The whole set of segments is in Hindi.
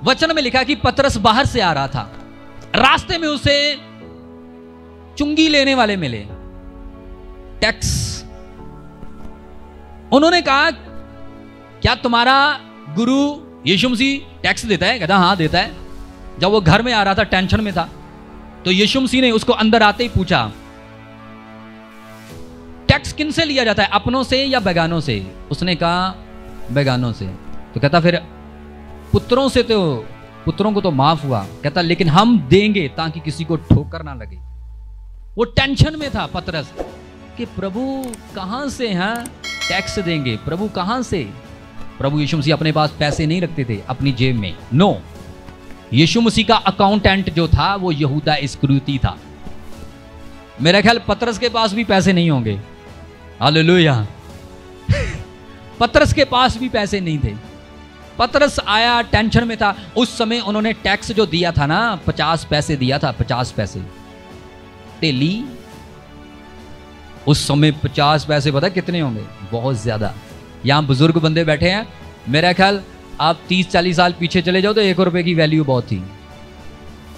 वचन में लिखा कि पतरस बाहर से आ रहा था, रास्ते में उसे चुंगी लेने वाले मिले, टैक्स। उन्होंने कहा, क्या तुम्हारा गुरु यीशु मसीह टैक्स देता है? कहता हाँ देता है। जब वो घर में आ रहा था, टेंशन में था, तो यीशु मसीह ने उसको अंदर आते ही पूछा, टैक्स किन से लिया जाता है, अपनों से या बेगानों से? उसने कहा बेगानों से। तो कहता फिर पुत्रों से तो पुत्रों को तो माफ हुआ। कहता लेकिन हम देंगे ताकि किसी को ठोकर ना लगे। वो टेंशन में था पतरस कि प्रभु कहां से हैं टैक्स देंगे, प्रभु कहां से? प्रभु यीशु मसीह अपने पास पैसे नहीं रखते थे अपनी जेब में, नो। यीशु मसीह का अकाउंटेंट जो था वो यहूदा इस्करियोती था। मेरा ख्याल पतरस के पास भी पैसे नहीं होंगे, हालेलुया। पतरस के पास भी पैसे नहीं थे। पतरस आया, टेंशन में था। उस समय उन्होंने टैक्स जो दिया था ना, 50 पैसे दिया था, 50 पैसे तेली। उस समय 50 पैसे पता कितने होंगे? बहुत ज्यादा। यहां बुजुर्ग बंदे बैठे हैं, मेरा ख्याल आप 30-40 साल पीछे चले जाओ तो 1 रुपए की वैल्यू बहुत थी,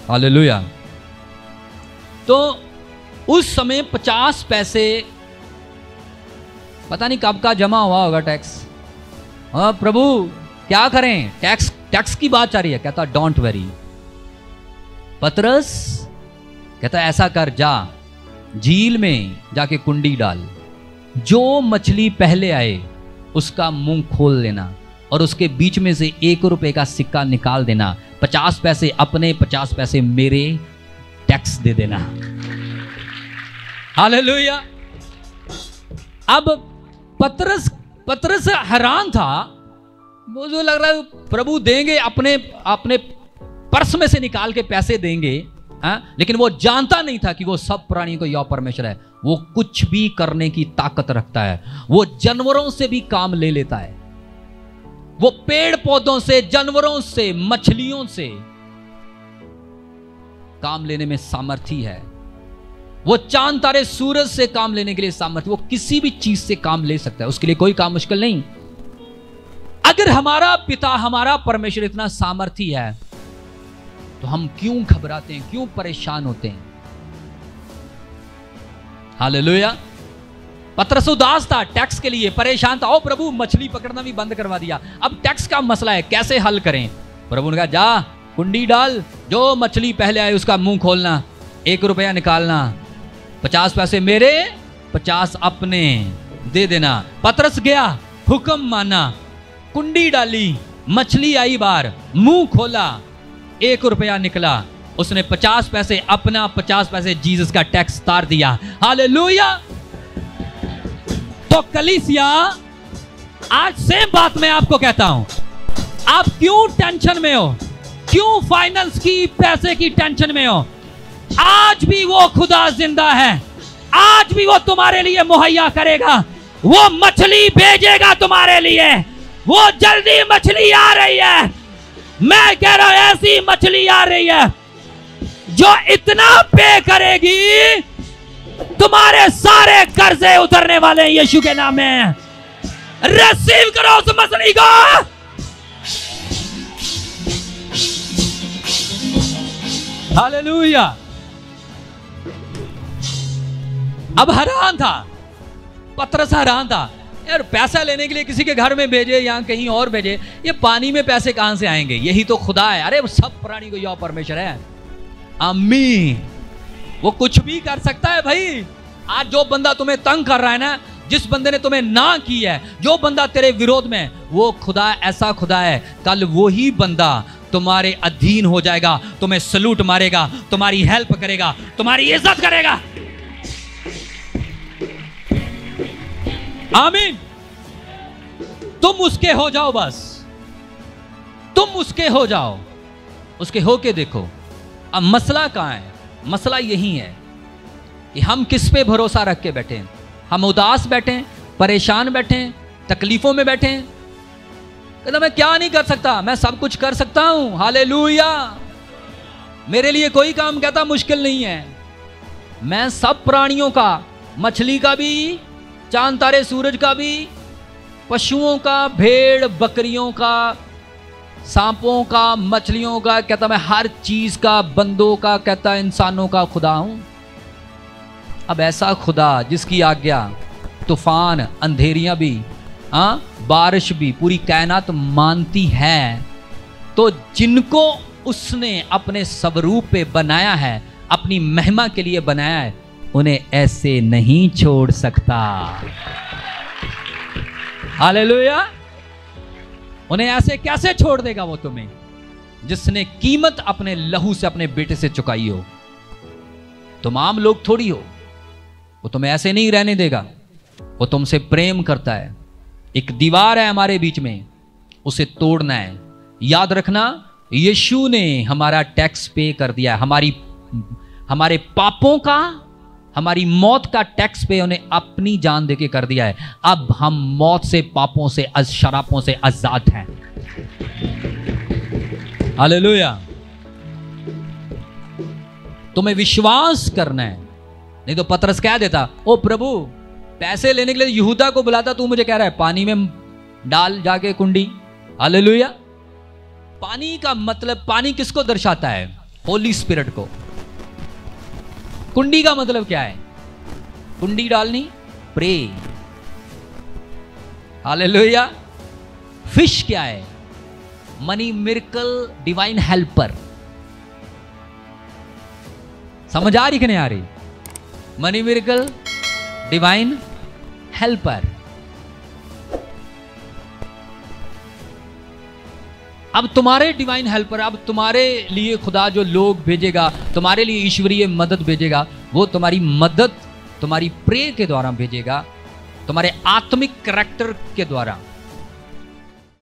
हालेलुया। तो उस समय 50 पैसे पता नहीं कब का जमा हुआ होगा टैक्स। हाँ प्रभु क्या करें, टैक्स की बात आ रही है। कहता डोंट वरी पतरस। कहता ऐसा कर, जा झील में जाके कुंडी डाल, जो मछली पहले आए उसका मुंह खोल लेना और उसके बीच में से 1 रुपए का सिक्का निकाल देना। 50 पैसे अपने, 50 पैसे मेरे, टैक्स दे देना। हालेलुया। अब पतरस हैरान था। वो जो लग रहा है प्रभु देंगे, अपने अपने पर्स में से निकाल के पैसे देंगे, लेकिन वो जानता नहीं था कि वो सब प्राणियों को यहोवा परमेश्वर है। वो कुछ भी करने की ताकत रखता है। वो जानवरों से भी काम ले लेता है। वो पेड़ पौधों से, जानवरों से, मछलियों से काम लेने में सामर्थी है। वो चांद तारे सूरज से काम लेने के लिए सामर्थ्य। वो किसी भी चीज से काम ले सकता है, उसके लिए कोई काम मुश्किल नहीं। अगर हमारा पिता, हमारा परमेश्वर इतना सामर्थी है तो हम क्यों घबराते हैं, क्यों परेशान होते हैं? हालेलुया। पतरस उदास था, टैक्स के लिए परेशान था। ओ प्रभु मछली पकड़ना भी बंद करवा दिया, अब टैक्स का मसला है, कैसे हल करें? प्रभु ने कहा जा कुंडी डाल, जो मछली पहले आए उसका मुंह खोलना, 1 रुपया निकालना, 50 पैसे मेरे, 50 अपने, दे देना। पतरस गया, हुक्म माना, कुंडी डाली, मछली आई बाहर, मुंह खोला, 1 रुपया निकला। उसने 50 पैसे अपना, 50 पैसे जीसस का टैक्स तार दिया। हालेलुया। तो कलीसिया, आज सेम बात मैं आपको कहता हूं। आप क्यों टेंशन में हो, क्यों फाइनेंस की, पैसे की टेंशन में हो? आज भी वो खुदा जिंदा है, आज भी वो तुम्हारे लिए मुहैया करेगा। वो मछली भेजेगा तुम्हारे लिए। वो जल्दी मछली आ रही है। मैं कह रहा हूं ऐसी मछली आ रही है जो इतना पे करेगी, तुम्हारे सारे कर्जे उतरने वाले हैं यीशु के नाम में। रिसीव करो उस मछली को। हालेलुया। अब हैरान था पतरस, हैरान था यार, पैसा लेने के लिए किसी के घर में भेजे या कहीं और भेजे, ये पानी में पैसे कहां से आएंगे? यही तो खुदा है। अरे वो सब प्राणी को यहोवा परमेश्वर है, आमीन। वो कुछ भी कर सकता है भाई। आज जो बंदा तुम्हें तंग कर रहा है ना, जिस बंदे ने तुम्हें ना की है, जो बंदा तेरे विरोध में, वो खुदा ऐसा खुदा है, कल वही बंदा तुम्हारे अधीन हो जाएगा, तुम्हें सलूट मारेगा, तुम्हारी हेल्प करेगा, तुम्हारी इज्जत करेगा। आमीन। तुम उसके हो जाओ, बस तुम उसके हो जाओ, उसके होके देखो। अब मसला कहां है? मसला यही है कि हम किस पे भरोसा रख के बैठे हैं। हम उदास बैठे, परेशान बैठे, तकलीफों में बैठे। कहता मैं क्या नहीं कर सकता, मैं सब कुछ कर सकता हूं। हालेलुया। मेरे लिए कोई काम कहता मुश्किल नहीं है। मैं सब प्राणियों का, मछली का भी, चांद तारे सूरज का भी, पशुओं का, भेड़ बकरियों का, सांपों का, मछलियों का, कहता मैं हर चीज का, बंदों का, कहता इंसानों का खुदा हूं। अब ऐसा खुदा जिसकी आज्ञा तूफान, अंधेरियां भी, बारिश भी, पूरी कायनात मानती है, तो जिनको उसने अपने स्वरूप पे बनाया है, अपनी महिमा के लिए बनाया है, उन्हें ऐसे नहीं छोड़ सकता। हालेलुया। उन्हें ऐसे कैसे छोड़ देगा वो तुम्हें, जिसने कीमत अपने लहू से अपने बेटे से चुकाई हो। तुम आम लोग थोड़ी हो, वो तुम्हें ऐसे नहीं रहने देगा। वो तुमसे प्रेम करता है। एक दीवार है हमारे बीच में, उसे तोड़ना है। याद रखना, यीशु ने हमारा टैक्स पे कर दिया है। हमारे पापों का, हमारी मौत का टैक्स पे उन्हें अपनी जान देके कर दिया है। अब हम मौत से, पापों से, शरापों से आजाद हैं। हालेलुया। तुम्हें विश्वास करना है, नहीं तो पतरस कह देता, ओ प्रभु, पैसे लेने के लिए यहूदा को बुलाता, तू मुझे कह रहा है पानी में डाल जाके कुंडी। हालेलुया। पानी का मतलब, पानी किसको दर्शाता है? होली स्पिरिट को। कुंडी का मतलब क्या है? कुंडी डालनी, प्रे। हालेलुया। फिश क्या है? Money, miracle, divine helper. समझ आ रही कि नहीं आ रही? Money, miracle, divine helper. अब तुम्हारे डिवाइन हेल्पर, अब तुम्हारे लिए खुदा जो लोग भेजेगा, तुम्हारे लिए ईश्वरीय मदद भेजेगा, वो तुम्हारी मदद तुम्हारी प्रे के द्वारा भेजेगा, तुम्हारे आत्मिक कैरेक्टर के द्वारा।